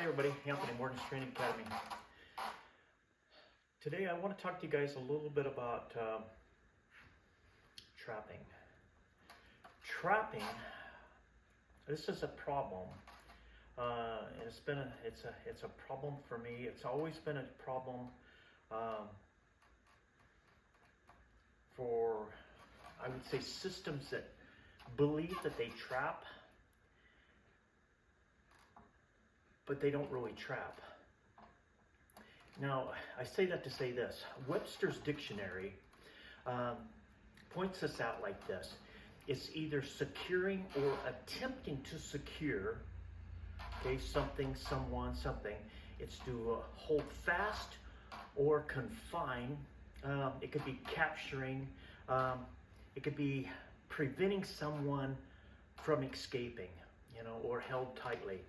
Hi everybody, Anthony Morton's Training Academy. Today I want to talk to you guys a little bit about trapping. Trapping, this is a problem. And it's a problem for me. It's always been a problem for, I would say, systems that believe that they trap, but they don't really trap. Now, I say that to say this. Webster's Dictionary points this out like this. It's either securing or attempting to secure, okay, something, someone, something. It's to hold fast or confine. It could be capturing. It could be preventing someone from escaping, or held tightly.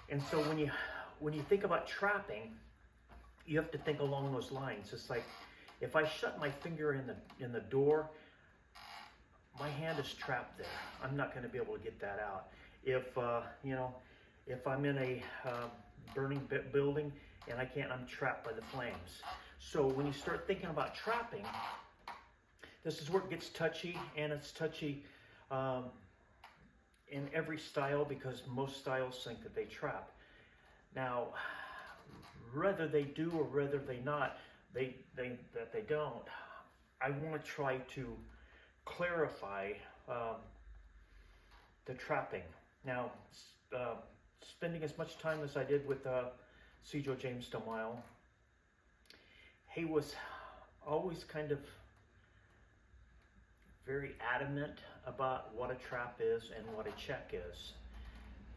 And so when you think about trapping, you have to think along those lines. It's like if I shut my finger in the door, my hand is trapped there. I'm not going to be able to get that out. If I'm in a burning building and I'm trapped by the flames. So when you start thinking about trapping, this is where it gets touchy, and it's touchy in every style, because most styles think that they trap. Now, whether they do or whether they not, that they don't, I want to try to clarify the trapping. Now, spending as much time as I did with C. Joe James DeMille, he was always kind of very adamant about what a trap is and what a check is.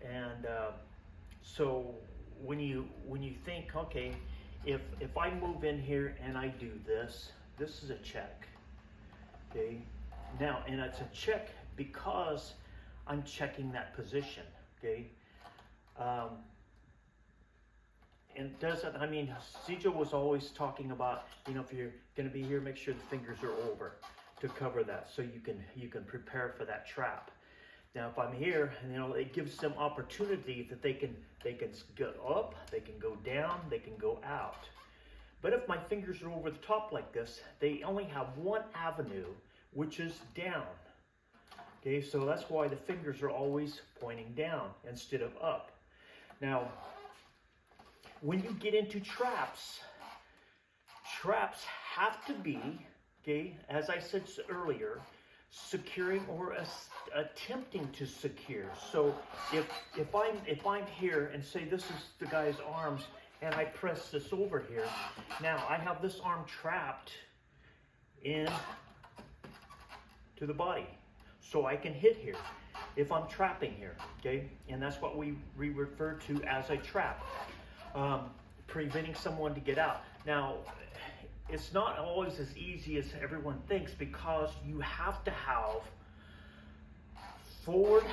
And so when you think, okay, if I move in here and I do this is a check. Okay, now, and it's a check because I'm checking that position. Okay, and doesn't, Cjo was always talking about, if you're going to be here, make sure the fingers are over to cover that, so you can prepare for that trap. Now, if I'm here, it gives them opportunity that they can go up, they can go down, they can go out. But if my fingers are over the top like this, they only have one avenue, which is down. Okay, so that's why the fingers are always pointing down instead of up. Now, when you get into traps have to be, okay, as I said earlier, securing or attempting to secure. So if I'm here and say this is the guy's arms and I press this over here, now I have this arm trapped in to the body, so I can hit here if I'm trapping here. Okay, and that's what we refer to as a trap, preventing someone to get out. Now, it's not always as easy as everyone thinks, because you have to have forward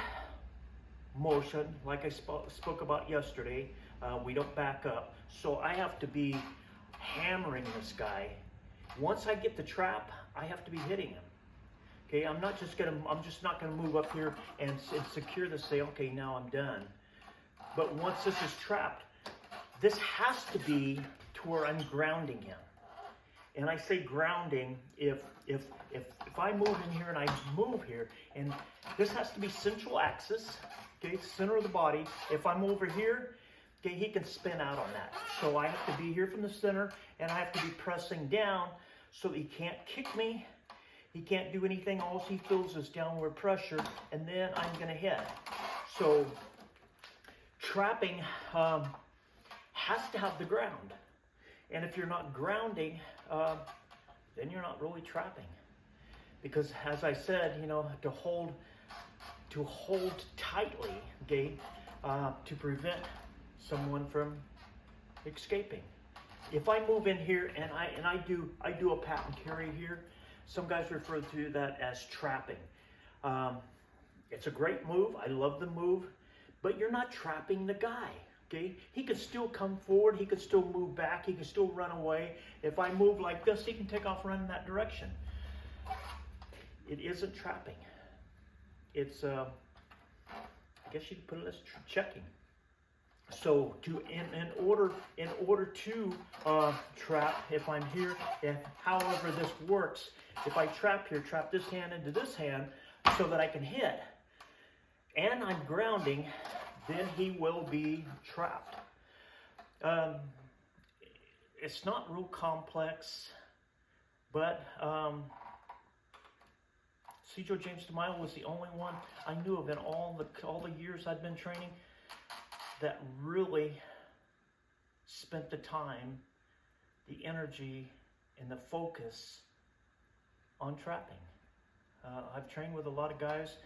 motion, like I spoke about yesterday. We don't back up. So I have to be hammering this guy. Once I get the trap, I have to be hitting him. Okay, I'm just not gonna move up here and secure this, say, okay, now I'm done. But once this is trapped, this has to be to where I'm grounding him. And I say grounding if I move in here and I move here, and this has to be central axis, okay, center of the body. If I'm over here, okay, he can spin out on that. So I have to be here from the center, and I have to be pressing down so that he can't kick me. He can't do anything. All he feels is downward pressure, and then I'm going to hit. So trapping has to have the ground. And if you're not grounding, then you're not really trapping. Because as I said, to hold tightly, okay, to prevent someone from escaping. If I move in here and I do a pat and carry here, some guys refer to that as trapping. It's a great move. I love the move, but you're not trapping the guy. Okay, he could still come forward, he could still move back, he can still run away. If I move like this, he can take off running that direction. It isn't trapping. It's, I guess you could put it as checking. So in order to trap, if I'm here, if however this works, if I trap here, trap this hand into this hand so that I can hit, and I'm grounding, then he will be trapped. It's not real complex, but Cedro James DeMille was the only one I knew of in all the years I'd been training that really spent the time, the energy, and the focus on trapping. I've trained with a lot of guys,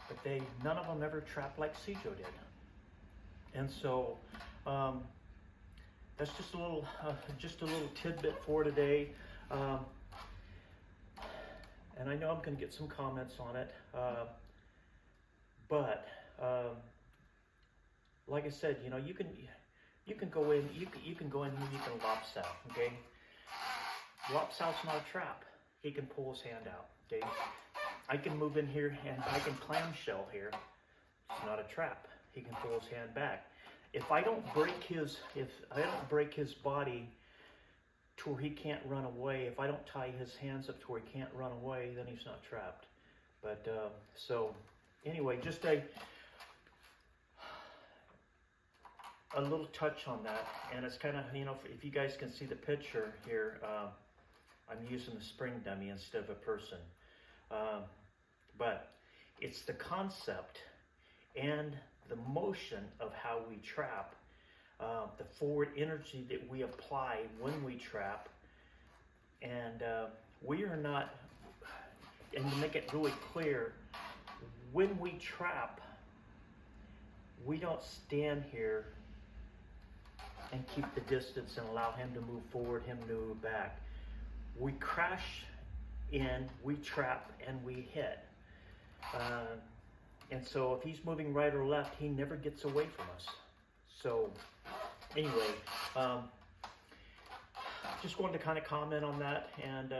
but none of them ever trapped like Cedro did. And so that's just a little tidbit for today. And I know I'm going to get some comments on it, but like I said, you know, you can go in, you can go in here, you can lopsow, okay? Lopsow's not a trap. He can pull his hand out, okay? I can move in here and I can clamshell here. It's not a trap. He can pull his hand back. If I don't break his body to where he can't run away, if I don't tie his hands up to where he can't run away, then he's not trapped. But so anyway, just a little touch on that, and it's kind of, you know, if you guys can see the picture here, I'm using the spring dummy instead of a person, but it's the concept and the motion of how we trap, the forward energy that we apply when we trap, and we are not, and to make it really clear, when we trap, we don't stand here and keep the distance and allow him to move forward, him to move back. We crash in, we trap, and we hit. And so if he's moving right or left, he never gets away from us. So anyway, just wanted to kind of comment on that. And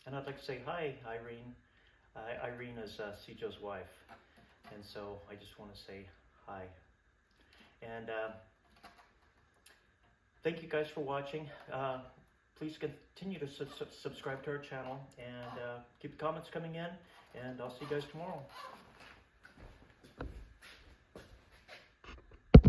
and I'd like to say hi, Irene. Irene is Cedro's wife. And so I just want to say hi. And thank you guys for watching. Please continue to subscribe to our channel and keep the comments coming in. And I'll see you guys tomorrow.